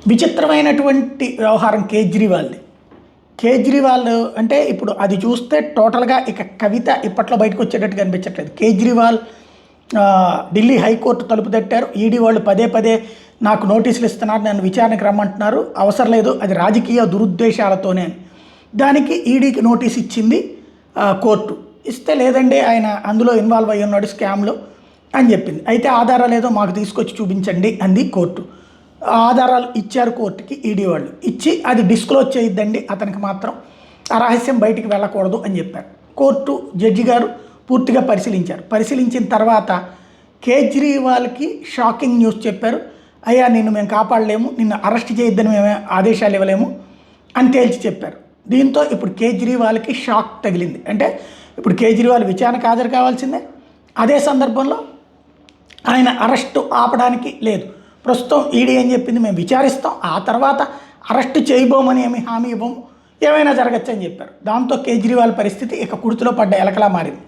విచిత్రమైనటువంటి వ్యవహారం కేజ్రీవాల్ది. కేజ్రీవాల్ అంటే ఇప్పుడు అది చూస్తే టోటల్గా ఇక కవిత ఇప్పట్లో బయటకు వచ్చేటట్టు కనిపించట్లేదు. కేజ్రీవాల్ ఢిల్లీ హైకోర్టు తలుపు తట్టారు. ఈడీ వాళ్ళు పదే పదే నాకు నోటీసులు ఇస్తున్నారు, నన్ను విచారణకు రమ్మంటున్నారు, అవసరం లేదు, అది రాజకీయ దురుద్దేశాలతోనే అని. దానికి ఈడీకి నోటీస్ ఇచ్చింది కోర్టు. ఇస్తే లేదండి ఆయన అందులో ఇన్వాల్వ్ అయ్యి ఉన్నాడు స్కామ్లో అని చెప్పింది. అయితే ఆధారాలు ఏదో మాకు తీసుకొచ్చి చూపించండి అంది కోర్టు. ఆధారాలు ఇచ్చారు కోర్టుకి ఈడీ వాళ్ళు. ఇచ్చి అది డిస్క్లోజ్ చేయొద్దండి, అతనికి మాత్రం ఆ రహస్యం బయటికి వెళ్ళకూడదు అని చెప్పారు. కోర్టు జడ్జి గారు పూర్తిగా పరిశీలించారు. పరిశీలించిన తర్వాత కేజ్రీవాల్కి షాకింగ్ న్యూస్ చెప్పారు. అయ్యా నిన్ను మేము కాపాడలేము, నిన్ను అరెస్ట్ చేయొద్దని మేము ఆదేశాలు ఇవ్వలేము అని తేల్చి చెప్పారు. దీంతో ఇప్పుడు కేజ్రీవాల్కి షాక్ తగిలింది. అంటే ఇప్పుడు కేజ్రీవాల్ విచారణకు హాజరు కావాల్సిందే. అదే సందర్భంలో ఆయన అరెస్టు ఆపడానికి లేదు. ప్రస్తుతం ఈడీ ఏం చెప్పింది, మేము విచారిస్తాం, ఆ తర్వాత అరెస్టు చేయబోమని ఏమి హామీ ఇవ్వము, ఏమైనా జరగచ్చు అని చెప్పారు. దాంతో కేజ్రీవాల్ పరిస్థితి ఇక కుడితిలో పడ్డ ఎలకలా మారింది.